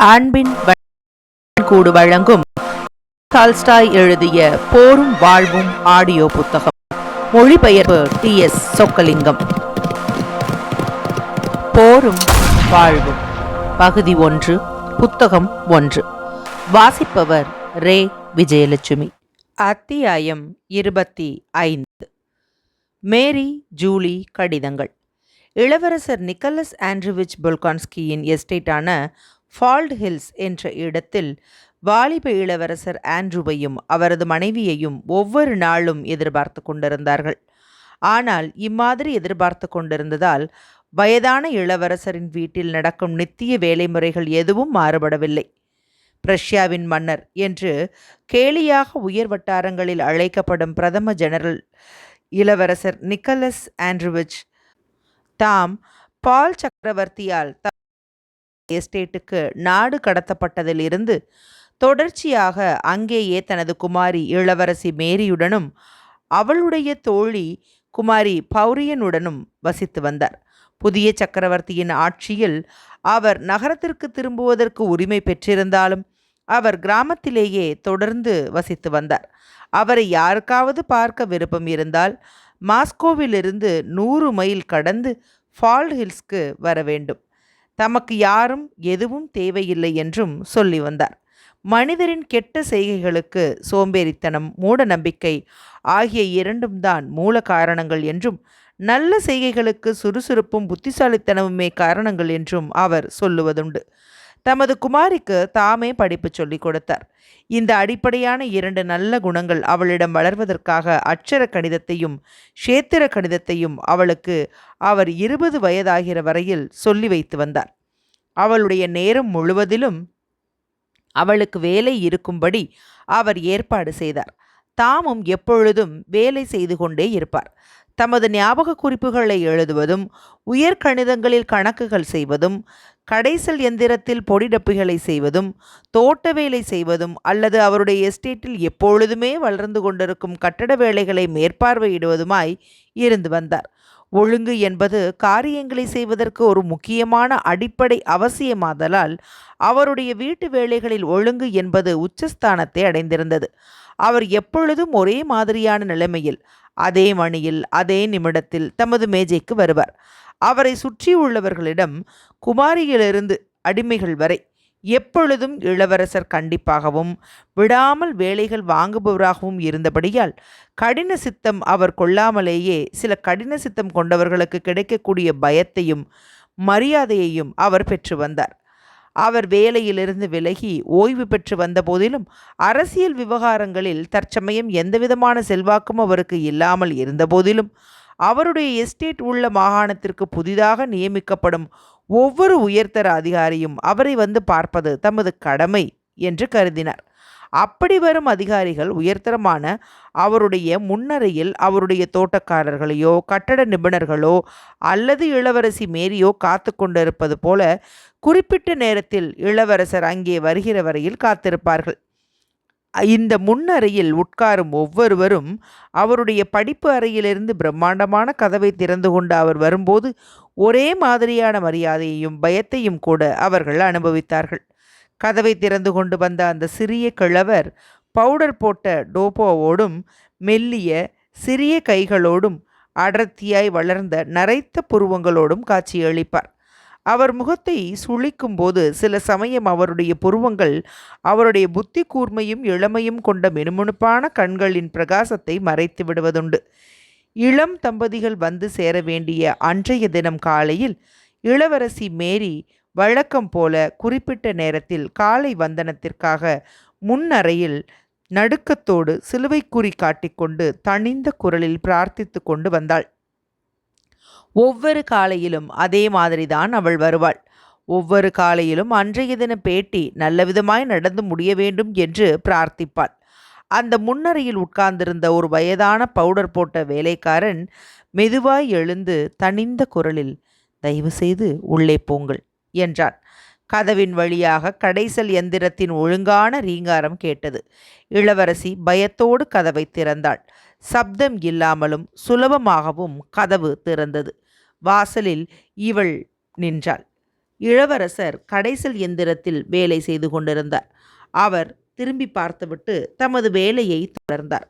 ஆன்பின் கூடு வழங்கும் டால்ஸ்டாய் எழுதிய போரும் வாழ்வும் ஆடியோ புத்தகம். மொழிபெயர்ப்பு டி.எஸ். சொக்கலிங்கம். போரும் வாழ்வும் பகுதி 1, புத்தகம் 1. வாசிப்பவர் ரே. விஜயலட்சுமி. அத்தியாயம் 25. மேரி ஜூலி கடிதங்கள். இளவரசர் நிக்கலஸ் ஆண்ட்ரூவிச் பொல்கான்ஸ்கியின் எஸ்டேட்டான ஃபால்ட் ஹில்ஸ் என்ற இடத்தில் வாலிப இளவரசர் ஆண்ட்ரூவையும் அவரது மனைவியையும் ஒவ்வொரு நாளும் எதிர்பார்த்து கொண்டிருந்தார்கள். ஆனால் இம்மாதிரி எதிர்பார்த்து கொண்டிருந்ததால் வயதான இளவரசரின் வீட்டில் நடக்கும் நித்திய வேலைமுறைகள் எதுவும் மாறுபடவில்லை. பிரஷ்யாவின் மன்னர் என்று கேலியாக உயர் வட்டாரங்களில் அழைக்கப்படும் பிரதம ஜெனரல் இளவரசர் நிக்கலஸ் ஆண்ட்ரூவிச் தாம் பால் சக்கரவர்த்தியால் எஸ்டேட்டுக்கு நாடு கடத்தப்பட்டதிலிருந்து தொடர்ச்சியாக அங்கேயே தனது குமாரி இளவரசி மேரியுடனும் அவளுடைய தோழி குமாரி பௌரியனுடனும் வசித்து வந்தார். புதிய சக்கரவர்த்தியின் ஆட்சியில் அவர் நகரத்திற்கு திரும்புவதற்கு உரிமை பெற்றிருந்தாலும் அவர் கிராமத்திலேயே தொடர்ந்து வசித்து வந்தார். அவரை யாருக்காவது பார்க்க விருப்பம் இருந்தால் மாஸ்கோவிலிருந்து 100 மைல் கடந்து ஃபால்ட் ஹில்ஸ்க்கு வர வேண்டும். தமக்கு யாரும் எதுவும் தேவையில்லை என்றும் சொல்லி வந்தார். மனிதரின் கெட்ட செய்கைகளுக்கு சோம்பேறித்தனம், மூட நம்பிக்கை ஆகிய இரண்டும் தான் மூல காரணங்கள் என்றும், நல்ல செய்கைகளுக்கு சுறுசுறுப்பும் புத்திசாலித்தனமுமே காரணங்கள் என்றும் அவர் சொல்லுவதுண்டு. தமது குமாரிக்கு தாமே படிப்பு சொல்லிக் கொடுத்தார். இந்த அடிப்படையான 2 நல்ல குணங்கள் அவளிடம் வளர்வதற்காக அட்சர கணிதத்தையும் க்ஷேத்திர கணிதத்தையும் அவளுக்கு அவர் 20 வயதாகிற வரையில் சொல்லி வைத்து வந்தார். அவளுடைய நேரம் முழுவதிலும் அவளுக்கு வேலை இருக்கும்படி அவர் ஏற்பாடு செய்தார். தாமும் எப்பொழுதும் வேலை செய்து கொண்டே இருப்பார். தமது ஞாபக குறிப்புகளை எழுதுவதும், உயர்கணிதங்களில் கணக்குகள் செய்வதும், கடைசல் எந்திரத்தில் பொடிடப்புகளை செய்வதும், தோட்ட வேலை செய்வதும் அல்லது அவருடைய எஸ்டேட்டில் எப்பொழுதுமே வளர்ந்து கொண்டிருக்கும் கட்டட வேலைகளை மேற்பார்வையிடுவதுமாய் இருந்து வந்தார். ஒழுங்கு என்பது காரியங்களை செய்வதற்கு ஒரு முக்கியமான அடிப்படை அவசியமாதலால் அவருடைய வீட்டு வேலைகளில் ஒழுங்கு என்பது உச்சஸ்தானத்தை அடைந்திருந்தது. அவர் எப்பொழுதும் ஒரே மாதிரியான நிலைமையில், அதே மணியில், அதே நிமிடத்தில் தமது மேஜைக்கு வருவார். அவரை சுற்றியுள்ளவர்களிடம் குமாரியிலிருந்து அடிமைகள் வரை எப்பொழுதும் இளவரசர் கண்டிப்பாகவும் விடாமல் வேலைகள் வாங்குபவராகவும் இருந்தபடியால் கடின சித்தம் அவர் கொள்ளாமலேயே சில கடின சித்தம் கொண்டவர்களுக்கு கிடைக்கக்கூடிய பயத்தையும் மரியாதையையும் அவர் பெற்று வந்தார். அவர் வேலையிலிருந்து விலகி ஓய்வு பெற்று வந்த போதிலும் அரசியல் விவகாரங்களில் தற்சமயம் எந்தவிதமான செல்வாக்கும் அவருக்கு இல்லாமல் இருந்த போதிலும் அவருடைய எஸ்டேட் உள்ள மாகாணத்திற்கு புதிதாக நியமிக்கப்படும் ஒவ்வொரு உயர்தர அதிகாரியும் அவரை வந்து பார்ப்பது தமது கடமை என்று கருதினார். அப்படி வரும் அதிகாரிகள் உயர்தரமான அவருடைய முன்னறையில் அவருடைய தோட்டக்காரர்களையோ கட்டட நிபுணர்களோ அல்லது இளவரசி மேரியோ காத்து கொண்டிருப்பது போல குறிப்பிட்ட நேரத்தில் இளவரசர் அங்கே வருகிற வரையில் காத்திருப்பார்கள். இந்த முன்னறையில் உட்காரும் ஒவ்வொருவரும் அவருடைய படிப்பு அறையிலிருந்து பிரம்மாண்டமான கதவை திறந்து கொண்டு அவர் வரும்போது ஒரே மாதிரியான மரியாதையையும் பயத்தையும் கூட அவர்கள் அனுபவித்தார்கள். கதவை திறந்து கொண்டு வந்த அந்த சிறிய கிழவர் பவுடர் போட்ட டோப்போவோடும் மெல்லிய சிறிய கைகளோடும் அடர்த்தியாய் வளர்ந்த நரைத்த புருவங்களோடும் காட்சியளிப்பார். அவர் முகத்தை சுளிக்கும் போது சில சமயம் அவருடைய புருவங்கள் அவருடைய புத்தி கூர்மையும் இளமையும் கொண்ட மினுமினுப்பான கண்களின் பிரகாசத்தை மறைத்து விடுவதுண்டு. இளம் தம்பதிகள் வந்து சேர வேண்டிய அன்றைய தினம் காலையில் இளவரசி மேரி வழக்கம் போல குறிப்பிட்ட நேரத்தில் காலை வந்தனத்திற்காக முன்னறையில் நடுக்கத்தோடு சிலுவைக்குறி காட்டிக்கொண்டு தணிந்த குரலில் பிரார்த்தித்து கொண்டு வந்தாள். ஒவ்வொரு காலையிலும் அதே மாதிரிதான் அவள் வருவாள். ஒவ்வொரு காலையிலும் அன்றைய தின பேட்டி நல்லவிதமாய் நடந்து முடிய வேண்டும் என்று பிரார்த்திப்பாள். அந்த முன்னறையில் உட்கார்ந்திருந்த ஒரு வயதான பவுடர் போட்ட வேலைக்காரன் மெதுவாய் எழுந்து தணிந்த குரலில், "தயவு செய்து உள்ளே போங்கள்" என்றான். கதவின் வழியாக கடைசல் எந்திரத்தின் ஒழுங்கான ரீங்காரம் கேட்டது. இளவரசி பயத்தோடு கதவை திறந்தாள். சப்தம் இல்லாமலும் சுலபமாகவும் கதவு திறந்தது. வாசலில் இவள் நின்றாள். இளவரசர் கடைசல் எந்திரத்தில் வேலை செய்து கொண்டிருந்தார். அவர் திரும்பி பார்த்துவிட்டு தமது வேலையை தொடர்ந்தார்.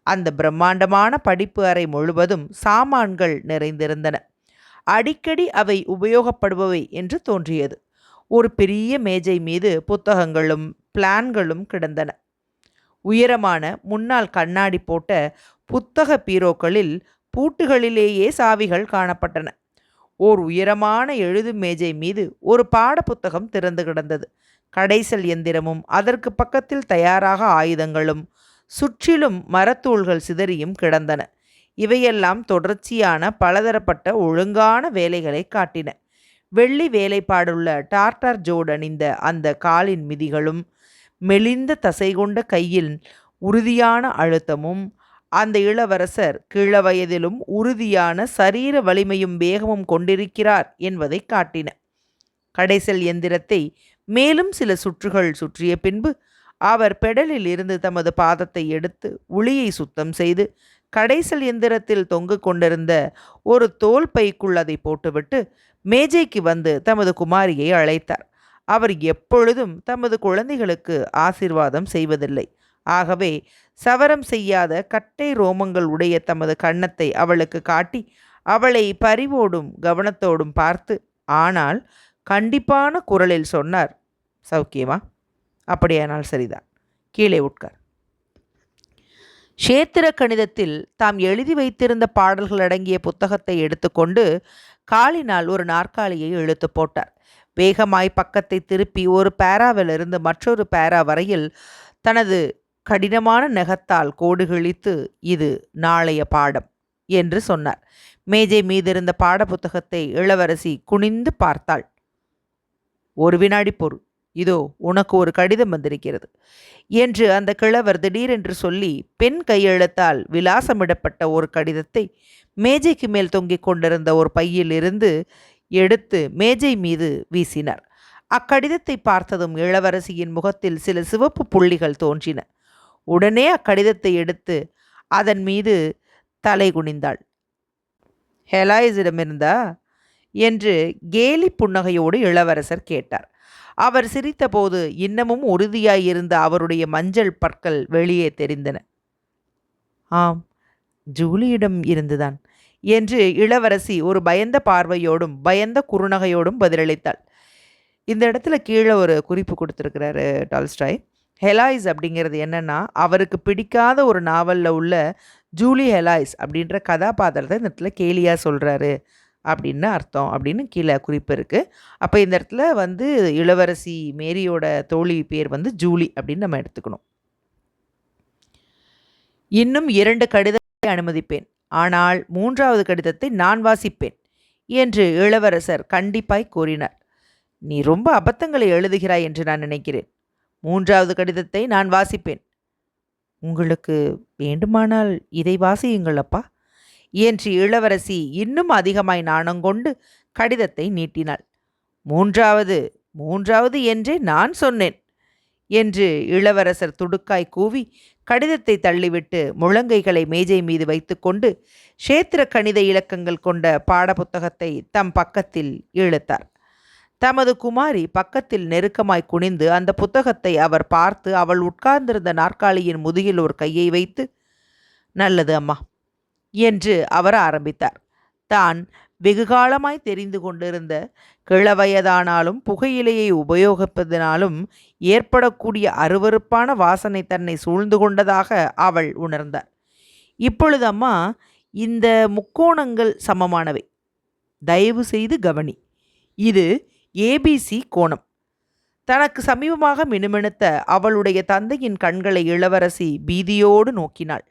அந்த பிரம்மாண்டமான படிப்பு அறை முழுவதும் சாமான்கள் நிறைந்திருந்தன. அடிக்கடி அவை உபயோகப்படுபவை என்று தோன்றியது. ஒரு பெரிய மேஜை மீது புத்தகங்களும் பிளான்களும் கிடந்தன. உயரமான முன்னால் கண்ணாடி போட்ட புத்தக பீரோக்களில் பூட்டுகளிலேயே சாவிகள் காணப்பட்டன. ஓர் உயரமான எழுதும் மேஜை மீது ஒரு பாட புத்தகம் திறந்து கிடந்தது. கடைசல் எந்திரமும் அதற்கு பக்கத்தில் தயாராக ஆயுதங்களும் சுற்றிலும் மரத்தூள்கள் சிதறியும் கிடந்தன. இவையெல்லாம் தொடர்ச்சியான பலதரப்பட்ட ஒழுங்கான வேலைகளை காட்டின. வெள்ளி வேலைப்பாடுள்ள டார்டார் ஜோடு அணிந்த அந்த காலின் மிதிகளும் மெலிந்த தசை கொண்ட கையில் உறுதியான அழுத்தமும் அந்த இளவரசர் கிழ வயதிலும் உறுதியான சரீர வலிமையும் வேகமும் கொண்டிருக்கிறார் என்பதை காட்டின. கடைசல் எந்திரத்தை மேலும் சில சுற்றுகள் சுற்றிய பின்பு அவர் பெடலில் இருந்து தமது பாதத்தை எடுத்து உளியை சுத்தம் செய்து கடைசல் எந்திரத்தில் தொங்கு கொண்டிருந்த ஒரு தோல் பைக்குள் அதை போட்டுவிட்டு மேஜைக்கு வந்து தமது குமாரியை அழைத்தார். அவர் எப்பொழுதும் தமது குழந்தைகளுக்கு ஆசீர்வாதம் செய்வதில்லை. ஆகவே சவரம் செய்யாத கட்டை ரோமங்கள் உடைய தமது கன்னத்தை அவளுக்கு காட்டி அவளை பரிவோடும் கவனத்தோடும் பார்த்து ஆனால் கண்டிப்பான குரலில் சொன்னார், சௌக்கியமா? அப்படியானால் சரிதான், கீழே உட்கார். க்ஷேத்திர கணிதத்தில் தாம் எழுதி வைத்திருந்த பாடல்கள் அடங்கிய புத்தகத்தை எடுத்துக்கொண்டு காலினால் ஒரு நாற்காலியை இழுத்து போட்டார். வேகமாய் பக்கத்தை திருப்பி ஒரு பேராவிலிருந்து மற்றொரு பேரா வரையில் தனது கடினமான நெகத்தால் கோடு கிழித்து இது நாளைய பாடம் என்று சொன்னார். மேஜை மீதிருந்த பாட புத்தகத்தை இளவரசி குனிந்து பார்த்தாள். ஒரு வினாடி பொறு, இதோ உனக்கு ஒரு கடிதம் வந்திருக்கிறது என்று அந்த கிழவர் திடீரென்று சொல்லி பெண் கையெழுத்தால் விலாசமிடப்பட்ட ஒரு கடிதத்தை மேஜைக்கு மேல் தொங்கிக் கொண்டிருந்த ஒரு பையில் இருந்து எடுத்து மேஜை மீது வீசினார். அக்கடிதத்தை பார்த்ததும் இளவரசியின் முகத்தில் சில சிவப்பு புள்ளிகள் தோன்றின. உடனே அக்கடிதத்தை எடுத்து அதன் மீது தலை குனிந்தாள். ஹெலாய்ஸிடமிருந்தா என்று கேலி புன்னகையோடு இளவரசர் கேட்டார். அவர் சிரித்தபோது இன்னமும் உறுதியாயிருந்த அவருடைய மஞ்சள் பற்கள் வெளியே தெரிந்தன. ஆம், ஜூலியிடம் இருந்துதான் என்று இளவரசி ஒரு பயந்த பார்வையோடும் பயந்த குறுநகையோடும் பதிலளித்தாள். இந்த இடத்துல கீழே ஒரு குறிப்பு கொடுத்துருக்கிறாரு டால்ஸ்டாய். ஹெலாய்ஸ் அப்படிங்கிறது என்னென்னா, அவருக்கு பிடிக்காத ஒரு நாவலில் உள்ள ஜூலி ஹெலாய்ஸ் அப்படின்ற கதாபாத்திரத்தை இந்த இடத்துல கேலியாக சொல்கிறாரு அப்படின்னு அர்த்தம் அப்படின்னு கீழே குறிப்பு இருக்குது. அப்போ இந்த இடத்துல இளவரசி மேரியோட தோழி பேர் ஜூலி அப்படின்னு நம்ம எடுத்துக்கணும். இன்னும் 2 கடிதத்தை அனுமதிப்பேன், ஆனால் 3வது கடிதத்தை நான் வாசிப்பேன் என்று இளவரசர் கண்டிப்பாய் கூறினார். நீ ரொம்ப அபத்தங்களை எழுதுகிறாய் என்று நான் நினைக்கிறேன். 3வது கடிதத்தை நான் வாசிப்பேன். உங்களுக்கு வேண்டுமானால் இதை வாசியுங்கள் அப்பா என்று இளவரசி இன்னும் அதிகமாய் நாணங்கொண்டு கடிதத்தை நீட்டினாள். மூன்றாவது என்றே நான் சொன்னேன் என்று இளவரசர் துடுக்காய் கூவி கடிதத்தை தள்ளிவிட்டு முழங்கைகளை மேஜை மீது வைத்துக்கொண்டு க்ஷேத்திர கணித இலக்கங்கள் கொண்ட பாடப்புத்தகத்தை தம் பக்கத்தில் இழுத்தார். தமது குமாரி பக்கத்தில் நெருக்கமாய் குனிந்து அந்த புத்தகத்தை அவர் பார்த்து அவள் உட்கார்ந்திருந்த நாற்காலியின் முதுகில் ஒரு கையை வைத்து, நல்லது அம்மா என்று அவர் ஆரம்பித்தார். தான் வெகுகாலமாய் தெரிந்து கொண்டிருந்த கிழவயதானாலும் புகையிலையை உபயோகிப்பதனாலும் ஏற்படக்கூடிய அருவருப்பான வாசனை தன்னை சூழ்ந்து கொண்டதாக அவள் உணர்ந்தார். இப்பொழுது அம்மா, இந்த முக்கோணங்கள் சமமானவை, தயவு செய்து கவனி. இது ஏபிசி கோணம். தனக்கு சமீபமாக மினுமினுத்த அவளுடைய தந்தையின் கண்களை இளவரசி பீதியோடு நோக்கினாள்.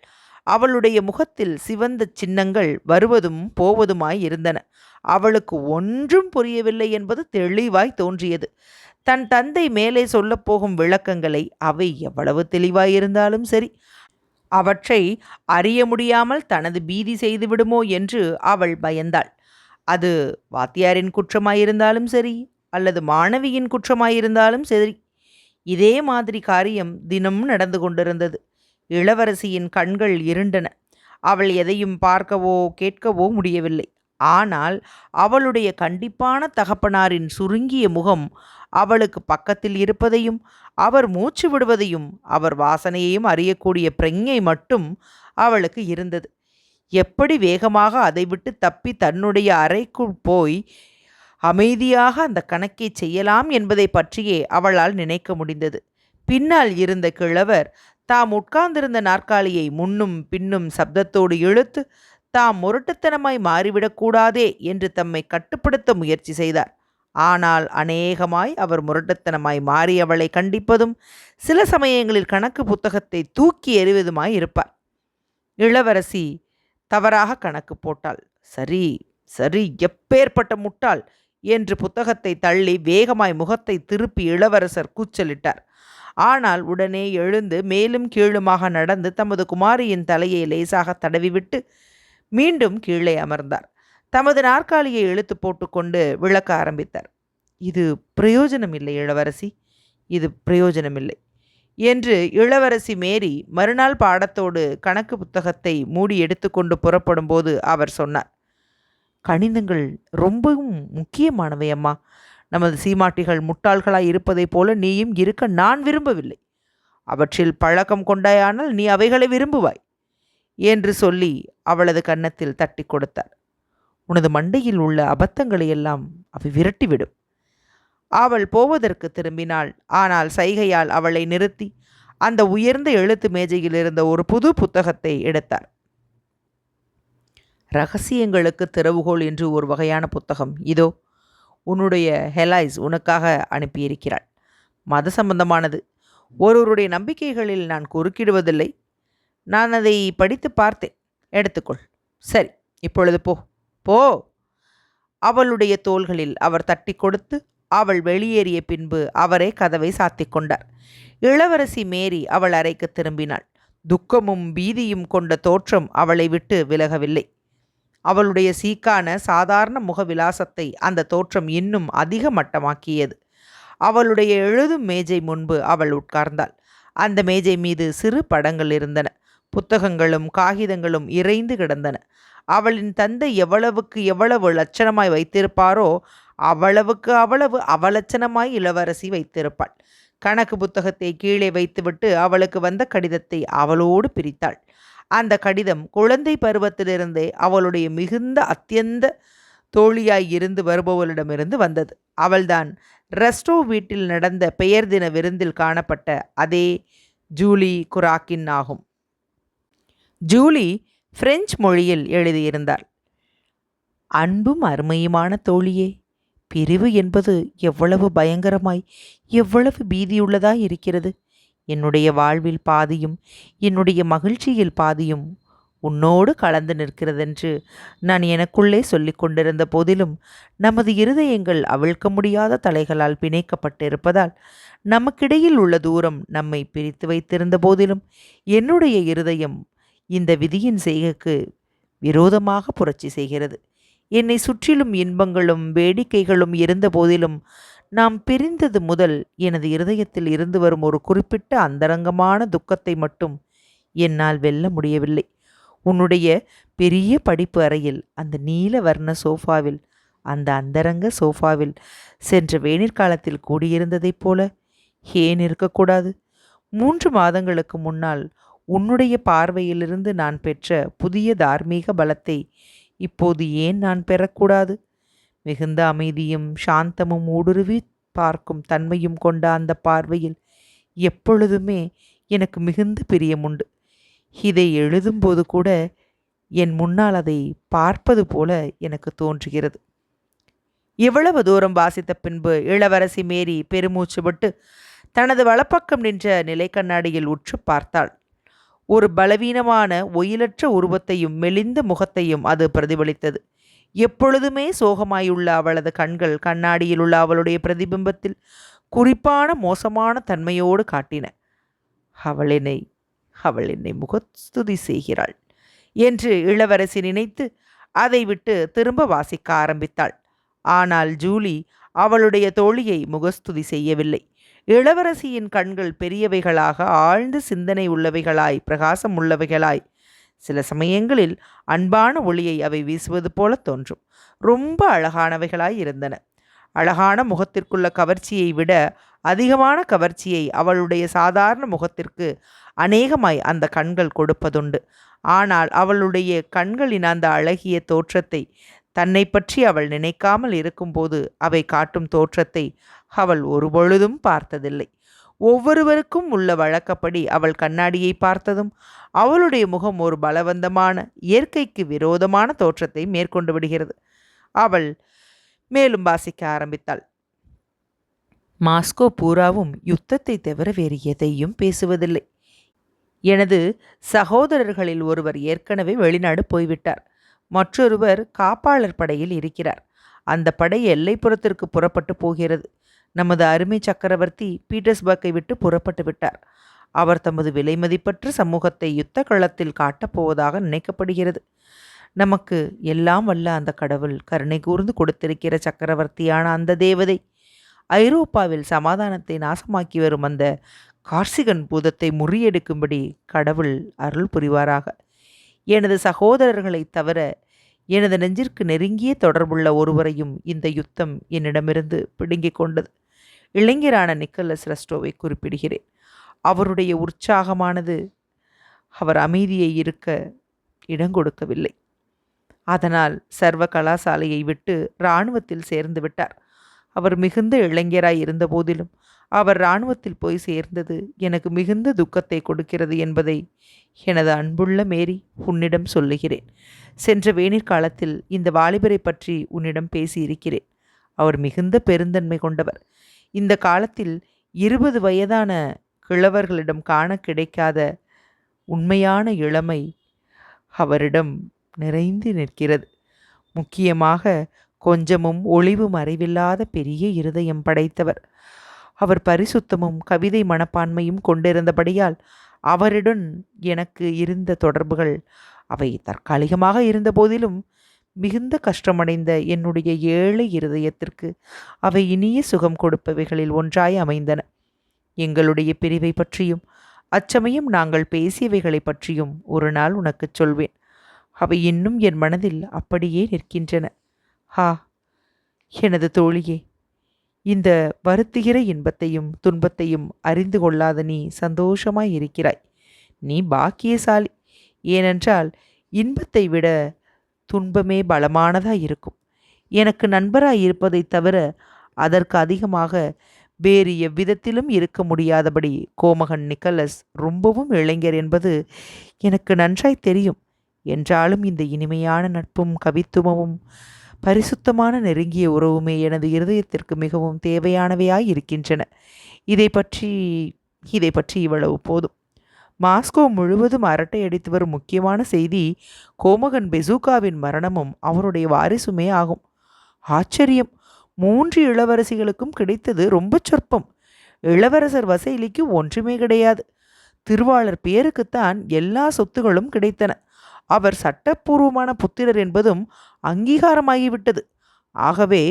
அவளுடைய முகத்தில் சிவந்த சின்னங்கள் வருவதும் போவதுமாய் இருந்தன. அவளுக்கு ஒன்றும் புரியவில்லை என்பது தெளிவாய் தோன்றியது. தன் தந்தை மேலே சொல்லப்போகும் விளக்கங்களை அவை எவ்வளவு தெளிவாயிருந்தாலும் சரி, அவற்றை அறிய முடியாமல் தனது பீதி செய்துவிடுமோ என்று அவள் பயந்தாள். அது வாத்தியாரின் குற்றமாயிருந்தாலும் சரி, அல்லது மாணவியின் குற்றமாயிருந்தாலும் சரி, இதே மாதிரி காரியம் தினமும் நடந்து கொண்டிருந்தது. இளவரசியின் கண்கள் இருண்டன. அவள் எதையும் பார்க்கவோ கேட்கவோ முடியவில்லை. ஆனால் அவளுடைய கண்டிப்பான தகப்பனாரின் சுருங்கிய முகம் அவளுக்கு பக்கத்தில் இருப்பதையும் அவர் மூச்சு விடுவதையும் அவர் வாசனையையும் அறியக்கூடிய பிரஞை மட்டும் அவளுக்கு இருந்தது. எப்படி வேகமாக அதை விட்டு தப்பி தன்னுடைய அறைக்குள் போய் அமைதியாக அந்த கணக்கை செய்யலாம் என்பதை பற்றியே அவளால் நினைக்க முடிந்தது. பின்னால் இருந்த கிழவர் தாம் உட்கார்ந்திருந்த நாற்காலியை முன்னும் பின்னும் சப்தத்தோடு இழுத்து தாம் முரட்டுத்தனமாய் மாறிவிடக்கூடாதே என்று தம்மை கட்டுப்படுத்த முயற்சி செய்தார். ஆனால் அநேகமாய் அவர் முரட்டுத்தனமாய் மாறி அவளை கண்டிப்பதும் சில சமயங்களில் கணக்கு புத்தகத்தை தூக்கி எறிவதுமாய் இருப்பார். இளவரசி தவறாக கணக்கு போட்டாள். சரி சரி, எப்பேற்பட்ட முட்டாள் என்று புத்தகத்தை தள்ளி வேகமாய் முகத்தை திருப்பி இளவரசர் கூச்சலிட்டார். ஆனால் உடனே எழுந்து மேலும் கீழுமாக நடந்து தமது குமாரியின் தலையை லேசாக தடவிவிட்டு மீண்டும் கீழே அமர்ந்தார். தமது நாற்காலியை இழுத்து போட்டுக்கொண்டு விளக்க ஆரம்பித்தார். இது பிரயோஜனமில்லை இளவரசி, இது பிரயோஜனமில்லை என்று இளவரசி மேரி மறுநாள் பாடத்தோடு கணக்கு புத்தகத்தை மூடி எடுத்துக்கொண்டு புறப்படும் போது அவர் சொன்னார். கணிதங்கள் ரொம்பவும் முக்கியமானவை அம்மா. நமது சீமாட்டிகள் முட்டாள்களாய் இருப்பதைப் போல நீயும் இருக்க நான் விரும்பவில்லை. அவற்றில் பழக்கம் கொண்டாயானால் நீ அவைகளை விரும்புவாய் என்று சொல்லி அவளது கன்னத்தில் தட்டி கொடுத்தார். உனது மண்டையில் உள்ள அபத்தங்களையெல்லாம் அவை விரட்டிவிடும். அவள் போவதற்கு திரும்பினாள். ஆனால் சைகையால் அவளை நிறுத்தி அந்த உயர்ந்த எழுத்து மேஜையில் இருந்த ஒரு புது புத்தகத்தை எடுத்தார். ரகசியங்களுக்கு திறவுகோல் என்று ஒரு வகையான புத்தகம் இதோ, உன்னுடைய ஹெலாய்ஸ் உனக்காக அனுப்பியிருக்கிறாள். மத சம்பந்தமானது. ஒருவருடைய நம்பிக்கைகளில் நான் குறுக்கிடுவதில்லை. நான் அதை படித்து பார்த்தேன். எடுத்துக்கொள். சரி, இப்பொழுது போ போ. அவளுடைய தோள்களில் அவர் தட்டி கொடுத்து அவள் வெளியேறிய பின்பு அவரே கதவை சாத்திக் கொண்டார். இளவரசி மேரி அவள் அறைக்கு திரும்பினாள். துக்கமும் பீதியும் கொண்ட தோற்றம் அவளை விட்டு விலகவில்லை. அவளுடைய சீக்கான சாதாரண முகவிலாசத்தை அந்த தோற்றம் இன்னும் அதிக மட்டமாக்கியது. அவளுடைய எழுதும் மேஜை முன்பு அவள் உட்கார்ந்தாள். அந்த மேஜை மீது சிறு படங்கள் இருந்தன. புத்தகங்களும் காகிதங்களும் இறைந்து கிடந்தன. அவளின் தந்தை எவ்வளவுக்கு எவ்வளவு லட்சணமாய் வைத்திருப்பாரோ அவ்வளவுக்கு அவ்வளவு அவலட்சணமாய் இளவரசி வைத்திருப்பாள். கணக்கு புத்தகத்தை கீழே வைத்துவிட்டு அவளுக்கு வந்த கடிதத்தை அவளோடு பிரித்தாள். அந்த கடிதம் குழந்தை பருவத்திலிருந்தே அவளுடைய மிகுந்த அத்தியந்த தோழியாய் இருந்து வருபவளிடமிருந்து வந்தது. அவள்தான் ரெஸ்டோ வீட்டில் நடந்த பெயர் தின விருந்தில் காணப்பட்ட அதே ஜூலி குராக்கின் ஆகும். ஜூலி பிரெஞ்சு மொழியில் எழுதியிருந்தாள். அன்பும் அருமையுமான தோழியே, பிரிவு என்பது எவ்வளவு பயங்கரமாய் எவ்வளவு பீதியுள்ளதாய் இருக்கிறது. என்னுடைய வாழ்வில் பாதியும் என்னுடைய மகிழ்ச்சியில் பாதியும் உன்னோடு கலந்து நிற்கிறதென்று நான் எனக்குள்ளே சொல்லி கொண்டிருந்த போதிலும் நமது இருதயங்கள் அவிழ்க்க முடியாத தலைகளால் பிணைக்கப்பட்டிருப்பதால் நமக்கிடையில் உள்ள தூரம் நம்மை பிரித்து வைத்திருந்த போதிலும் என்னுடைய இருதயம் இந்த விதியின் செய்கைக்கு விரோதமாக புரட்சி செய்கிறது. என்னை சுற்றிலும் இன்பங்களும் வேடிக்கைகளும் இருந்த போதிலும் நாம் பிரிந்தது முதல் எனது இருதயத்தில் இருந்து வரும் ஒரு குறிப்பிட்ட அந்தரங்கமான துக்கத்தை மட்டும் என்னால் வெல்ல முடியவில்லை. உன்னுடைய பெரிய படிப்பு அறையில் அந்த நீல வர்ண சோஃபாவில், அந்த அந்தரங்க சோஃபாவில் சென்ற வேணிற்காலத்தில் கூடியிருந்ததைப் போல ஏன் இருக்கக்கூடாது? 3 மாதங்களுக்கு முன்னால் உன்னுடைய பார்வையிலிருந்து நான் பெற்ற புதிய தார்மீக பலத்தை இப்போது ஏன் நான் பெறக்கூடாது? மிகுந்த அமைதியும் சாந்தமும் ஊடுருவி பார்க்கும் தன்மையும் கொண்ட அந்த பார்வையில் எப்பொழுதுமே எனக்கு மிகுந்த பிரியமுண்டு. இதை எழுதும்போது கூட என் முன்னால் அதை பார்ப்பது போல எனக்கு தோன்றுகிறது. இவ்வளவு தூரம் வாசித்த பின்பு இளவரசி மேரி பெருமூச்சு விட்டு தனது வலப்பக்கம் நின்ற நிலை கண்ணாடியில் உற்று பார்த்தாள். ஒரு பலவீனமான ஒயிலற்ற உருவத்தையும் மெலிந்த முகத்தையும் அது பிரதிபலித்தது. எப்பொழுதுமே சோகமாயுள்ள அவளது கண்கள் கண்ணாடியில் உள்ள அவளுடைய பிரதிபிம்பத்தில் குறிப்பான மோசமான தன்மையோடு காட்டின. அவள் என்னை முகஸ்துதி செய்கிறாள் என்று இளவரசி நினைத்து அதை விட்டு திரும்ப வாசிக்க ஆரம்பித்தாள். ஆனால் ஜூலி அவளுடைய தோழியை முகஸ்துதி செய்யவில்லை. இளவரசியின் கண்கள் பெரியவைகளாக, ஆழ்ந்த சிந்தனை உள்ளவைகளாய், பிரகாசம் உள்ளவைகளாய், சில சமயங்களில் அன்பான ஒளியை அவை வீசுவது போல தோன்றும். ரொம்ப அழகானவைகளாய் இருந்தன. அழகான முகத்திற்குள்ள கவர்ச்சியை விட அதிகமான கவர்ச்சியை அவளுடைய சாதாரண முகத்திற்கு அநேகமாய் அந்த கண்கள் கொடுப்பதுண்டு. ஆனால் அவளுடைய கண்களின் அந்த அழகிய தோற்றத்தை, தன்னை பற்றி அவள் நினைக்காமல் இருக்கும்போது அவை காட்டும் தோற்றத்தை அவள் ஒருபொழுதும் பார்த்ததில்லை. ஒவ்வொருவருக்கும் உள்ள வழக்கப்படி அவள் கண்ணாடியை பார்த்ததும் அவளுடைய முகம் ஒரு பலவந்தமான, இயற்கைக்கு விரோதமான தோற்றத்தை மேற்கொண்டு விடுகிறது. அவள் மேலும் வாசிக்க ஆரம்பித்தாள். மாஸ்கோ பூராவும் யுத்தத்தை தவிர வேறு எதையும் பேசுவதில்லை. எனது சகோதரர்களில் ஒருவர் ஏற்கனவே வெளிநாடு போய்விட்டார். மற்றொருவர் காப்பாளர் படையில் இருக்கிறார். அந்த படை எல்லைப்புறத்திற்கு புறப்பட்டு போகிறது. நமது அருமை சக்கரவர்த்தி பீட்டர்ஸ்பர்க்கை விட்டு புறப்பட்டு விட்டார். அவர் தமது விலைமதிப்பற்ற சமூகத்தை யுத்த களத்தில் காட்டப்போவதாக நினைக்கப்படுகிறது. நமக்கு எல்லாம் வல்ல அந்த கடவுள் கருணை கூர்ந்து கொடுத்திருக்கிற சக்கரவர்த்தியான அந்த தேவதை ஐரோப்பாவில் சமாதானத்தை நாசமாக்கி வரும் அந்த கார்சிகன் பூதத்தை முறியெடுக்கும்படி கடவுள் அருள் புரிவாராக. எனது சகோதரர்களைத் தவிர எனது நெஞ்சிற்கு நெருங்கிய தொடர்புள்ள ஒருவரையும் இந்த யுத்தம் என்னிடமிருந்து பிடுங்கிக் கொண்டது. இளைஞரான நிக்கலஸ் ரஸ்டோவை குறிப்பிடுகிறேன். அவருடைய உற்சாகமானது அவர் அமைதியை இருக்க இடங்கொடுக்கவில்லை. அதனால் சர்வ கலாசாலையை விட்டு இராணுவத்தில் சேர்ந்து விட்டார். அவர் மிகுந்த இளைஞராய் இருந்த போதிலும் அவர் இராணுவத்தில் போய் சேர்ந்தது எனக்கு மிகுந்த துக்கத்தை கொடுக்கிறது என்பதை எனது அன்புள்ள மேரி உன்னிடம் சொல்லுகிறேன். சென்ற வேநீர் காலத்தில் இந்த வாலிபரை பற்றி உன்னிடம் பேசியிருக்கிறேன். அவர் மிகுந்த பெருந்தன்மை கொண்டவர். இந்த காலத்தில் 20 வயதான கிழவர்களிடம் காண கிடைக்காத உண்மையான இளமை அவரிடம் நிறைந்து நிற்கிறது. முக்கியமாக கொஞ்சமும் ஒளிவு மறைவில்லாத பெரிய இருதயம் படைத்தவர். அவர் பரிசுத்தமும் கவிதை மனப்பான்மையும் கொண்டிருந்தபடியால் அவருடன் எனக்கு இருந்த தொடர்புகள் அவை தற்காலிகமாக இருந்த போதிலும் மிகுந்த கஷ்டமடைந்த என்னுடைய ஏழை இருதயத்திற்கு அவை இனிய சுகம் கொடுப்பவைகளில் ஒன்றாய் அமைந்தன. எங்களுடைய பிரிவை பற்றியும் அச்சமயம் நாங்கள் பேசியவைகளை பற்றியும் ஒரு நாள் உனக்கு சொல்வேன். அவை இன்னும் என் மனதில் அப்படியே நிற்கின்றன. ஹா, எனது தோழியே, இந்த வருத்துகிற இன்பத்தையும் துன்பத்தையும் அறிந்து கொள்ளாத நீ சந்தோஷமாய் இருக்கிறாய். நீ பாக்கியசாலி. ஏனென்றால் இன்பத்தை விட துன்பமே பலமானதாய் இருக்கும். எனக்கு நண்பராய் இருப்பதை தவிர அதற்கு அதிகமாக வேறு எவ்விதத்திலும் இருக்க முடியாதபடி கோமகன் நிக்கலஸ் ரொம்பவும் இளைஞர் என்பது எனக்கு நன்றாய் தெரியும். என்றாலும் இந்த இனிமையான நட்பும் கவித்துவமும் பரிசுத்தமான நெருங்கிய உறவுமே எனது இருதயத்திற்கு மிகவும் தேவையானவையாய் இருக்கின்றன. இதை பற்றி இவ்வளவு போதும். மாஸ்கோ முழுவதும் அரட்டை அடித்து வரும் முக்கியமான செய்தி கோமகன் பெசூகாவின் மரணமும் அவருடைய வாரிசுமே ஆகும். ஆச்சரியம்! 3 இளவரசிகளுக்கும் கிடைத்தது ரொம்ப சொற்பம். இளவரசர் வசைலிக்கு ஒன்றுமே கிடையாது. திருவாளர் பேருக்குத்தான் எல்லா சொத்துகளும் கிடைத்தன. அவர் சட்டப்பூர்வமான புத்திரர் என்பதும் அங்கீகாரமாகிவிட்டது. ஆகவே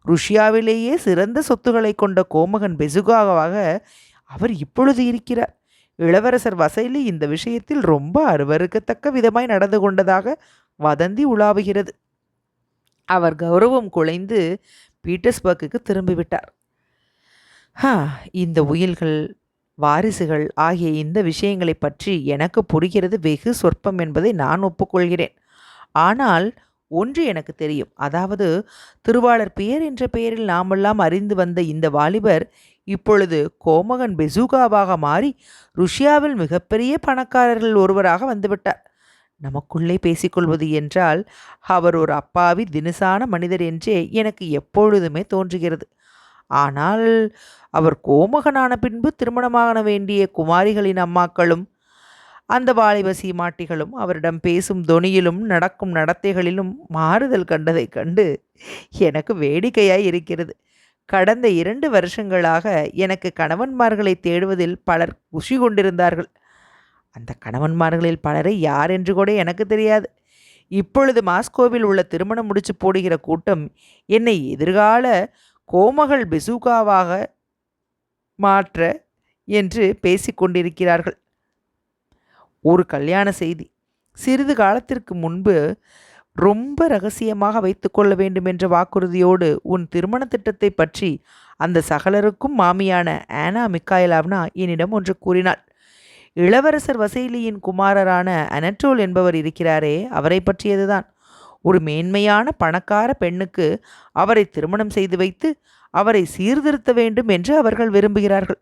ருஷ்யாவிலேயே சிறந்த சொத்துக்களை கொண்ட கோமகன் பெசுகாவாக அவர் இப்பொழுது இருக்கிறார். இளவரசர் வசைலி இந்த விஷயத்தில் ரொம்ப அருவருக்கத்தக்க விதமாய் நடந்து கொண்டதாக வதந்தி உலாவுகிறது. அவர் கௌரவம் குலைந்து பீட்டர்ஸ்பர்க்குக்கு திரும்பிவிட்டார். இந்த உயில்கள், வாரிசுகள் ஆகிய இந்த விஷயங்களை பற்றி எனக்கு புரிகிறது வெகு சொற்பம் என்பதை நான் ஒப்புக்கொள்கிறேன். ஆனால் ஒன்று எனக்கு தெரியும். அதாவது திருவாளர் பியர் என்ற பெயரில் நாமெல்லாம் அறிந்து வந்த இந்த வாலிபர் இப்பொழுது கோமகன் பெசூகாவாக மாறி ருஷ்யாவில் மிகப்பெரிய பணக்காரர்கள் ஒருவராக வந்துவிட்டார். நமக்குள்ளே பேசிக்கொள்வது என்றால் அவர் ஒரு அப்பாவி தினுசான மனிதர் என்றே எனக்கு எப்பொழுதுமே தோன்றுகிறது. ஆனால் அவர் கோமகனான பின்பு திருமணமான வேண்டிய குமாரிகளின் அம்மாக்களும் அந்த வாலிப சீமாட்டிகளும் அவரிடம் பேசும் தொனியிலும் நடக்கும் நடத்தைகளிலும் மாறுதல் கண்டதை கண்டு எனக்கு வேடிக்கையாய் இருக்கிறது. கடந்த 2 வருஷங்களாக எனக்கு கணவன்மார்களை தேடுவதில் பலர் குஷி கொண்டிருந்தார்கள். அந்த கணவன்மார்களில் பலரை யார் என்று கூட எனக்கு தெரியாது. இப்பொழுது மாஸ்கோவில் உள்ள திருமணம் முடிச்சு போடுகிற கூட்டம் என்னை எதிர்கால கோமகள் பெசூகாவாக மாற்ற என்று பேசிக்கொண்டிருக்கிறார்கள். ஒரு கல்யாண செய்தி சிறிது காலத்திற்கு முன்பு ரொம்ப ரகசியமாக வைத்துக்கொள்ள வேண்டுமென்ற வாக்குறுதியோடு உன் திருமண திட்டத்தை பற்றி அந்த சகலருக்கும் மாமியான ஆனா மிக்காயலாவ்னா என்னிடம் ஒன்று கூறினாள். இளவரசர் வசைலியின் குமாரரான அனட்டோல் என்பவர் இருக்கிறாரே, அவரை பற்றியதுதான். ஒரு மேன்மையான பணக்கார பெண்ணுக்கு அவரை திருமணம் செய்து வைத்து அவரை சீர்திருத்த வேண்டும் என்று அவர்கள் விரும்புகிறார்கள்.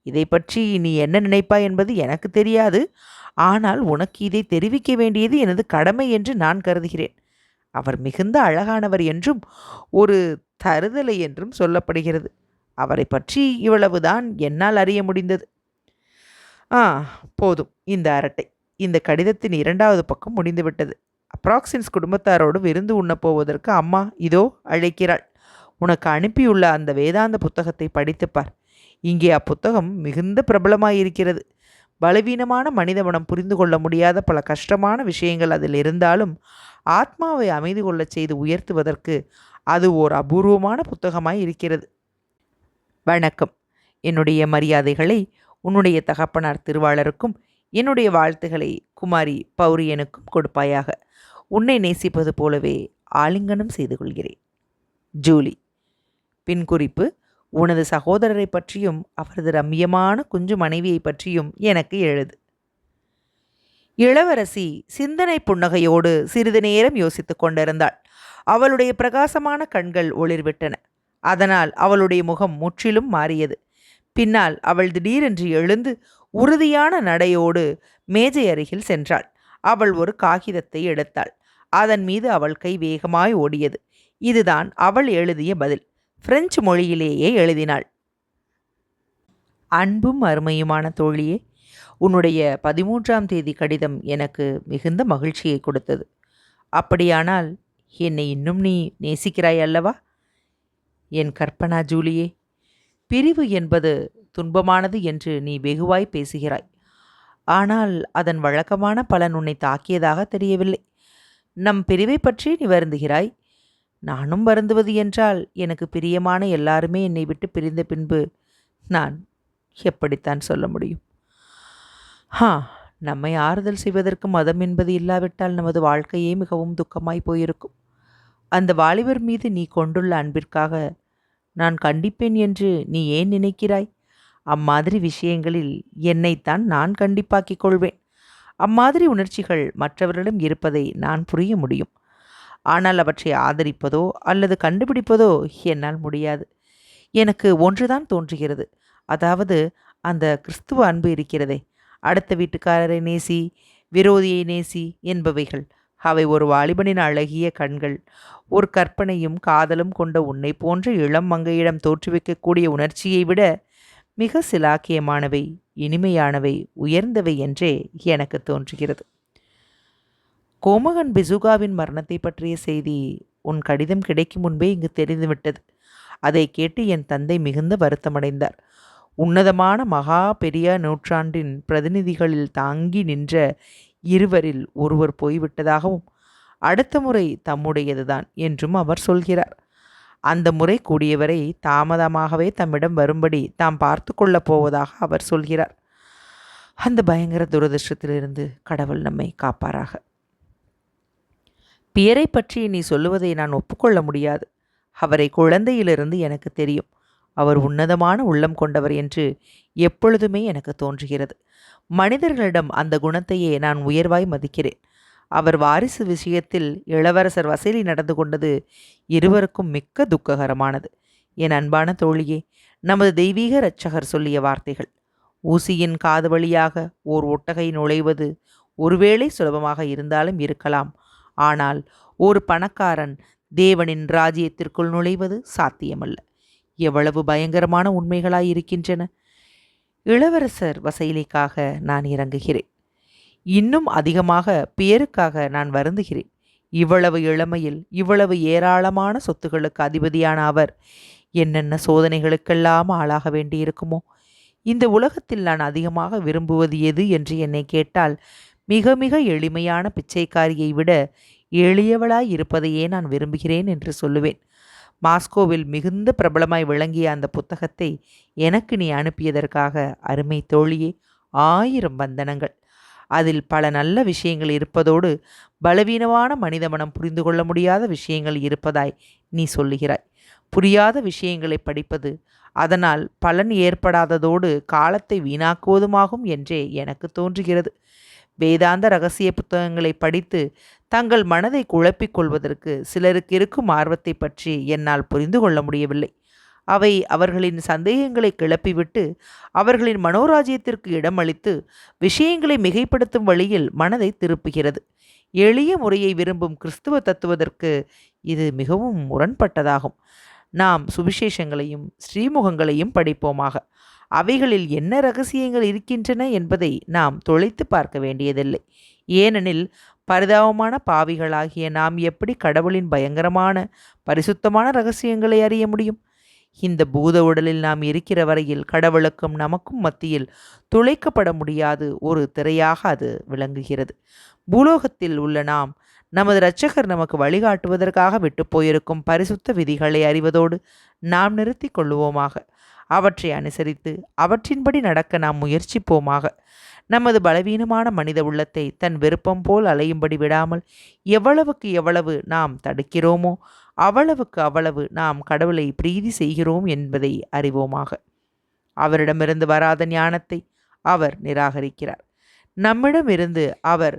இதை பற்றி நீ என்ன நினைப்பாய் என்பது எனக்கு தெரியாது. ஆனால் உனக்கு இதை தெரிவிக்க வேண்டியது எனது கடமை என்று நான் கருதுகிறேன். அவர் மிகுந்த அழகானவர் என்றும் ஒரு தருதலை என்றும் சொல்லப்படுகிறது. அவரை பற்றி இவ்வளவுதான் என்னால் அறிய முடிந்தது. போதும் இந்த அரட்டை. இந்த கடிதத்தின் 2வது பக்கம் முடிந்துவிட்டது. அப்ராக்சின்ஸ் குடும்பத்தாரோடு விருந்து உண்ணப் போவதற்கு அம்மா இதோ அழைக்கிறாள். உனக்கு அனுப்பியுள்ள அந்த வேதாந்த புத்தகத்தை படித்துப்பார். இங்கே அப்புத்தகம் மிகுந்த பிரபலமாயிருக்கிறது. பலவீனமான மனித மனம் புரிந்து கொள்ள முடியாத பல கஷ்டமான விஷயங்கள் அதில் இருந்தாலும் ஆத்மாவை அமைதி கொள்ளச் செய்து உயர்த்துவதற்கு அது ஓர் அபூர்வமான புத்தகமாய் இருக்கிறது. வணக்கம். என்னுடைய மரியாதைகளை உன்னுடைய தகப்பனார் திருவாளருக்கும் என்னுடைய வாழ்த்துக்களை குமாரி பௌரியனுக்கும் கொடுப்பாயாக. உன்னை நேசிப்பது போலவே ஆலிங்கனம் செய்து கொள்கிறேன். ஜூலி. பின்குறிப்பு: உனது சகோதரரை பற்றியும் அவரது ரம்மியமான குஞ்சு மனைவியை பற்றியும் எனக்கு எழுது. இளவரசி சிந்தனை புன்னகையோடு சிறிது நேரம் யோசித்து கொண்டிருந்தாள். அவளுடைய பிரகாசமான கண்கள் ஒளிர்விட்டன. அதனால் அவளுடைய முகம் முற்றிலும் மாறியது. பின்னால் அவள் திடீரென்று எழுந்து உறுதியான நடையோடு மேஜை அருகில் சென்றாள். அவள் ஒரு காகிதத்தை எடுத்தாள். அதன் மீது அவள் கை வேகமாய் ஓடியது. இதுதான் அவள் எழுதிய பதில். பிரெஞ்சு மொழியிலேயே எழுதினாள். அன்பும் அருமையுமான தோழியே, உன்னுடைய 13ஆம் தேதி கடிதம் எனக்கு மிகுந்த மகிழ்ச்சியை கொடுத்தது. அப்படியானால் என்னை இன்னும் நீ நேசிக்கிறாய் அல்லவா? என் கற்பனா ஜூலியே, பிரிவு என்பது துன்பமானது என்று நீ வெகுவாய் பேசுகிறாய். ஆனால் அதன் வழக்கமான பலன் உன்னை தாக்கியதாக தெரியவில்லை. நம் பிரிவை பற்றி நீ வருந்துகிறாய். நானும் வருந்துவது என்றால் எனக்கு பிரியமான எல்லாருமே என்னை விட்டு பிரிந்த பின்பு நான் எப்படித்தான் சொல்ல முடியும்? நம்மை ஆறுதல் செய்வதற்கு மதம் என்பது இல்லாவிட்டால் நமது வாழ்க்கையே மிகவும் துக்கமாய் போயிருக்கும். அந்த வாலிபர் மீது நீ கொண்டுள்ள அன்பிற்காக நான் கண்டிப்பேன் என்று நீ ஏன் நினைக்கிறாய்? அம்மாதிரி விஷயங்களில் என்னைத்தான் நான் கண்டிப்பாக்கிக் கொள்வேன். அம்மாதிரி உணர்ச்சிகள் மற்றவர்களிடம் இருப்பதை நான் புரிய முடியும். ஆனால் அவற்றை ஆதரிப்பதோ அல்லது கண்டுபிடிப்பதோ என்னால் முடியாது. எனக்கு ஒன்றுதான் தோன்றுகிறது. அதாவது அந்த கிறிஸ்துவ அன்பு இருக்கிறதே, அடுத்த வீட்டுக்காரரை நேசி, விரோதியை நேசி என்பவைகள். அவை ஒரு வாலிபனின் அழகிய கண்கள், ஒரு கற்பனையும் காதலும் கொண்ட உன்னை போன்ற இளம் மங்கையிடம் தோற்றுவிக்கக்கூடிய உணர்ச்சியை விட மிக சிலாக்கியமானவை, இனிமையானவை, உயர்ந்தவை என்றே எனக்கு தோன்றுகிறது. கோமகன் பிசுகாவின் மரணத்தை பற்றிய செய்தி உன் கடிதம் கிடைக்கும் முன்பே இங்கு தெரிந்துவிட்டது. அதை கேட்டு என் தந்தை மிகுந்த வருத்தமடைந்தார். உன்னதமான மகா பெரிய நூற்றாண்டின் பிரதிநிதிகளில் தாங்கி நின்ற இருவரில் ஒருவர் போய்விட்டதாகவும் அடுத்த முறை தம்முடையதுதான் என்றும் அவர் சொல்கிறார். அந்த முறை கூடியவரை தாமதமாகவே தம்மிடம் வரும்படி தாம் பார்த்து கொள்ளப் போவதாக அவர் சொல்கிறார். அந்த பயங்கர துரதிருஷ்டத்திலிருந்து கடவுள் நம்மை காப்பாராக. பியரை பற்றி நீ சொல்லுவதை நான் ஒப்புக்கொள்ள முடியாது. அவரை குழந்தையிலிருந்து எனக்கு தெரியும். அவர் உன்னதமான உள்ளம் கொண்டவர் என்று எப்பொழுதுமே எனக்கு தோன்றுகிறது. மனிதர்களிடம் அந்த குணத்தையே நான் உயர்வாய் மதிக்கிறேன். அவர் வாரிசு விஷயத்தில் இளவரசர் வசைலி நடந்து கொண்டது இருவருக்கும் மிக்க துக்ககரமானது. என் அன்பான தோழியே, நமது தெய்வீக இரட்சகர் சொல்லிய வார்த்தைகள். ஊசியின் காது வழியாக ஓர் ஒட்டகை நுழைவது ஒருவேளை சுலபமாக இருந்தாலும் இருக்கலாம். ஆனால் ஒரு பணக்காரன் தேவனின் ராஜ்யத்திற்குள் நுழைவது சாத்தியமல்ல. எவ்வளவு பயங்கரமான உண்மைகளாய் இருக்கின்றன. இளவரசர் வசைலிக்காக நான் இறங்குகிறேன். இன்னும் அதிகமாக பியருக்காக நான் வருந்துகிறேன். இவ்வளவு இளமையில் இவ்வளவு ஏராளமான சொத்துகளுக்கு அதிபதியான அவர் என்னென்ன சோதனைகளுக்கெல்லாம் ஆளாக வேண்டியிருக்குமோ. இந்த உலகத்தில் நான் அதிகமாக விரும்புவது எது என்று என்னை கேட்டால் மிக மிக எளிமையான பிச்சைக்காரியை விட எளியவளாய் இருப்பதையே நான் விரும்புகிறேன் என்று சொல்லுவேன். மாஸ்கோவில் மிகுந்த பிரபலமாய் விளங்கிய அந்த புத்தகத்தை எனக்கு நீ அனுப்பியதற்காக அருமை தோழியே 1000 வந்தனங்கள். அதில் பல நல்ல விஷயங்கள் இருப்பதோடு பலவீனமான மனித மனம் புரிந்து கொள்ள முடியாத விஷயங்கள் இருப்பதாய் நீ சொல்லுகிறாய். புரியாத விஷயங்களை படிப்பது அதனால் பலன் ஏற்படாததோடு காலத்தை வீணாக்குவதுமாகும் என்றே எனக்கு தோன்றுகிறது. வேதாந்த ரகசிய புத்தகங்களை படித்து தங்கள் மனதை குழப்பிக் கொள்வதற்கு சிலருக்கு இருக்கும் ஆர்வத்தை பற்றி என்னால் புரிந்து கொள்ள முடியவில்லை. அவை அவர்களின் சந்தேகங்களை கிளப்பிவிட்டு அவர்களின் மனோராஜ்யத்திற்கு இடமளித்து விஷயங்களை மிகைப்படுத்தும் வழியில் மனதை திருப்புகிறது. எளிய முறையை விரும்பும் கிறிஸ்துவ தத்துவதற்கு இது மிகவும் முரண்பட்டதாகும். நாம் சுவிசேஷங்களையும் ஸ்ரீமுகங்களையும் படிப்போமாக. அவைகளில் என்ன ரகசியங்கள் இருக்கின்றன என்பதை நாம் தொலைத்து பார்க்க வேண்டியதில்லை. ஏனெனில் பரிதாபமான பாவிகளாகிய நாம் எப்படி கடவுளின் பயங்கரமான பரிசுத்தமான ரகசியங்களை அறிய முடியும்? இந்த பூத உடலில் நாம் இருக்கிற வரையில் கடவுளுக்கும் நமக்கும் மத்தியில் துளைக்கப்பட முடியாது ஒரு திரையாக அது விளங்குகிறது. பூலோகத்தில் உள்ள நாம் நமது இரட்சகர் நமக்கு வழிகாட்டுவதற்காக விட்டு போயிருக்கும் பரிசுத்த விதிகளை அறிவதோடு நாம் நிறுத்தி கொள்ளுவோமாக. அவற்றை அனுசரித்து அவற்றின்படி நடக்க நாம் முயற்சிப்போமாக. நமது பலவீனமான மனித உள்ளத்தை தன் விருப்பம் போல் அலையும்படி விடாமல் எவ்வளவுக்கு எவ்வளவு நாம் தடுக்கிறோமோ அவ்வளவுக்கு அவ்வளவு நாம் கடவுளை பிரீதி செய்கிறோம் என்பதை அறிவோமாக. அவரிடமிருந்து வராத ஞானத்தை அவர் நிராகரிக்கிறார். நம்மிடமிருந்து அவர்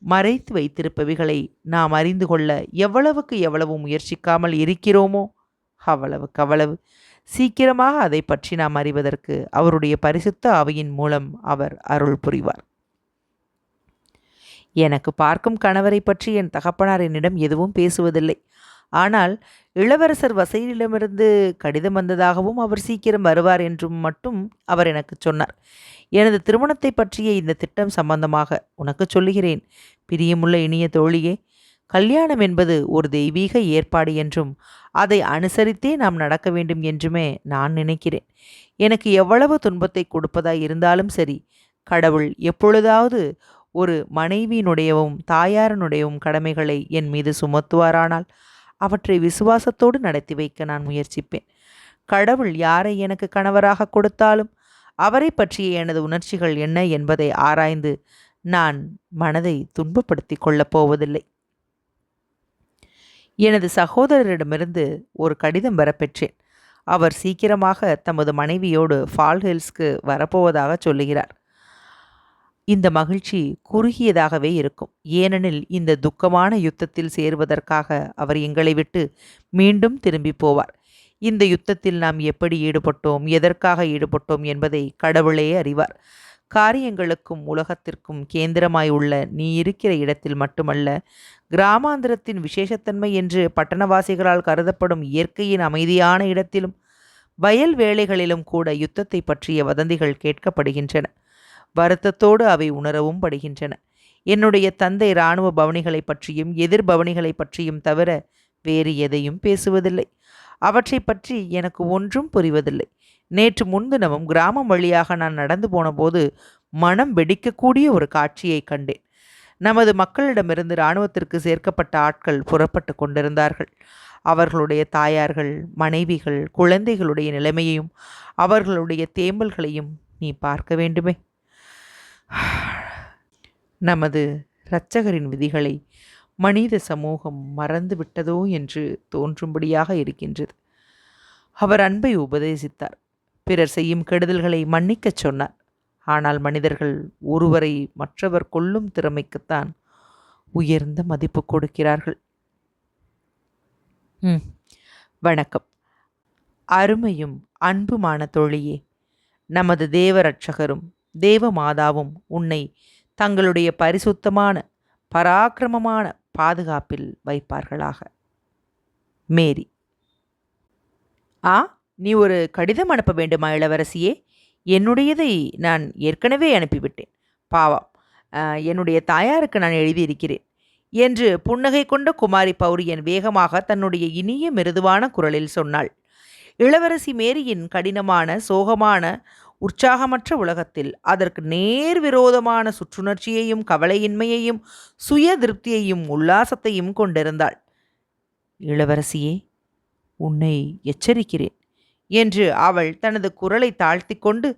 மறைத்து வைத்திருப்பவைகளை நாம் அறிந்து கொள்ள எவ்வளவுக்கு எவ்வளவு முயற்சிக்காமல் இருக்கிறோமோ அவ்வளவுக்கு அவ்வளவு சீக்கிரமாக அதை பற்றி நாம் அறிவதற்கு அவருடைய பரிசுத்த ஆவியின் மூலம் அவர் அருள் புரிவார். எனக்கு பார்க்கும் கணவரை பற்றி என் தகப்பனார் என்னிடம் எதுவும் பேசுவதில்லை. ஆனால் இளவரசர் வசையிடமிருந்து கடிதம் வந்ததாகவும் அவர் சீக்கிரம் வருவார் என்றும் மட்டும் அவர் எனக்கு சொன்னார். எனது திருமணத்தை பற்றிய இந்த திட்டம் சம்பந்தமாக உனக்கு சொல்லுகிறேன். பிரியமுள்ள இனிய தோழியே, கல்யாணம் என்பது ஒரு தெய்வீக ஏற்பாடு என்றும் அதை அனுசரித்தே நாம் நடக்க வேண்டும் என்றுமே நான் நினைக்கிறேன். எனக்கு எவ்வளவு துன்பத்தை கொடுப்பதாய் இருந்தாலும் சரி, கடவுள் எப்பொழுதாவது ஒரு மனைவியினுடையவும் தாயாரனுடையவும் கடமைகளை என் மீது சுமத்துவாரானால் அவற்றை விசுவாசத்தோடு நடத்தி வைக்க நான் முயற்சிப்பேன். கடவுள் யாரை எனக்கு கணவராக கொடுத்தாலும் அவரை பற்றிய எனது உணர்ச்சிகள் என்ன என்பதை ஆராய்ந்து நான் மனதை துன்பப்படுத்தி கொள்ளப் போவதில்லை. எனது சகோதரரிடமிருந்து ஒரு கடிதம் வரப்பெற்றேன். அவர் சீக்கிரமாக தமது மனைவியோடு ஃபால் ஹில்ஸ்க்கு வரப்போவதாக சொல்லுகிறார். இந்த மகிழ்ச்சி குறுகியதாகவே இருக்கும். ஏனெனில் இந்த துக்கமான யுத்தத்தில் சேருவதற்காக அவர் எங்களை விட்டு மீண்டும் திரும்பி போவார். இந்த யுத்தத்தில் நாம் எப்படி ஈடுபட்டோம், எதற்காக ஈடுபட்டோம் என்பதை கடவுளே அறிவார். காரியங்களுக்கும் உலகத்திற்கும் கேந்திரமாய் உள்ள நீ இருக்கிற இடத்தில் மட்டுமல்ல, கிராமாந்திரத்தின் விசேஷத்தன்மை என்று பட்டணவாசிகளால் கருதப்படும் இயற்கையின் அமைதியான இடத்திலும் வயல் வேளைகளிலும் கூட யுத்தத்தை பற்றிய வதந்திகள் கேட்கப்படுகின்றன. வருத்தத்தோடு அவை உணரவும் படுகின்றன. என்னுடைய தந்தை இராணுவ பவனிகளை பற்றியும் எதிர் பவனிகளை பற்றியும் தவிர வேறு எதையும் பேசுவதில்லை. அவற்றை பற்றி எனக்கு ஒன்றும் புரிவதில்லை. நேற்று முன்தினமும் கிராமம் வழியாக நான் நடந்து போனபோது மனம் வெடிக்கக்கூடிய ஒரு காட்சியை கண்டேன். நமது மக்களிடமிருந்து இராணுவத்திற்கு சேர்க்கப்பட்ட ஆட்கள் புறப்பட்டு கொண்டிருந்தார்கள். அவர்களுடைய தாயார்கள், மனைவிகள், குழந்தைகளுடைய நிலைமையையும் அவர்களுடைய தேம்பல்களையும் நீ பார்க்க வேண்டுமே. நமது இரட்சகரின் விதிகளை மனித சமூகம் மறந்து விட்டதோ என்று தோன்றும்படியாக இருக்கின்றது. அவர் அன்பை உபதேசித்தார். பிறர் செய்யும் கெடுதல்களை மன்னிக்கச் சொன்னார். ஆனால் மனிதர்கள் ஒருவரை மற்றவர் கொல்லும் திறமைக்குத்தான் உயர்ந்த மதிப்பு கொடுக்கிறார்கள். வணக்கம். அருமையும் அன்புமான தோழியே, நமது தேவ இரட்சகரும் தேவ மாதாவும் உன்னை தங்களுடைய பரிசுத்தமான பராக்கிரமமான பாதுகாப்பில் வைப்பார்களாக. மேரி. நீ ஒரு கடிதம் அனுப்ப வேண்டுமா இளவரசியே? என்னுடையதை நான் ஏற்கனவே அனுப்பிவிட்டேன். பாவம், என்னுடைய தாயாருக்கு நான் எழுதியிருக்கிறேன் என்று புன்னகை கொண்ட குமாரி பௌரியன் வேகமாக தன்னுடைய இனிய மிருதுவான குரலில் சொன்னாள். இளவரசி மேரியின் கடினமான சோகமான உற்சாகமற்ற உலகத்தில் அதற்கு நேர் விரோதமான சுற்றுணர்ச்சியையும் கவலையின்மையையும் சுய திருப்தியையும் உல்லாசத்தையும் கொண்டிருந்தாள். இளவரசியே, உன்னை எச்சரிக்கிறேன் என்று அவள் தனது குரலை தாழ்த்தி கொண்டு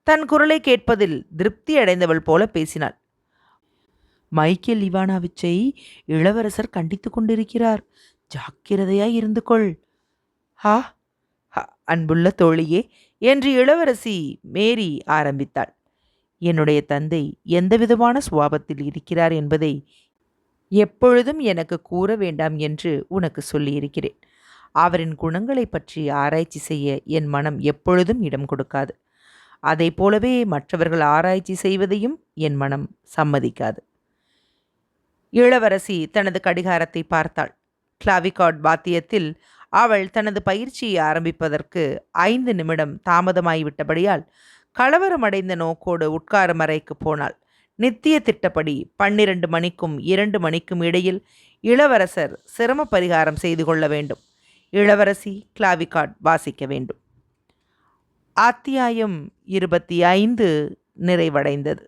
தன் குரலை கேட்பதில் திருப்தி அடைந்தவள் போல பேசினாள். மைக்கேல் இவானாவிச்சை இளவரசர் கண்டித்து கொண்டிருக்கிறார். ஜாக்கிரதையாய் இருந்து கொள். ஹா அன்புள்ள தோழியே என்று இளவரசி மேரி ஆரம்பித்தாள். என்னுடைய தந்தை எந்தவிதமான சுபாவத்தில் இருக்கிறார் என்பதை எப்பொழுதும் எனக்கு கூற வேண்டாம் என்று உனக்கு சொல்லியிருக்கிறேன். அவரின் குணங்களை பற்றி ஆராய்ச்சி செய்ய என் மனம் எப்பொழுதும் இடம் கொடுக்காது. அதை போலவே மற்றவர்கள் ஆராய்ச்சி செய்வதையும் என் மனம் சம்மதிக்காது. இளவரசி தனது கடிகாரத்தை பார்த்தாள். கிளாவிகார்ட் வாத்தியத்தில் அவள் தனது பயிற்சியை ஆரம்பிப்பதற்கு 5 நிமிடம் தாமதமாகிவிட்டபடியால் கலவரமடைந்த நோக்கோடு உட்காரும் அறைக்கு போனாள். நித்திய திட்டப்படி 12 மணிக்கும் 2 மணிக்கும் இடையில் இளவரசர் சிரம பரிகாரம் செய்து கொள்ள வேண்டும். இளவரசி கிளாவிகார்ட் வாசிக்க வேண்டும். அத்தியாயம் 25 நிறைவடைந்தது.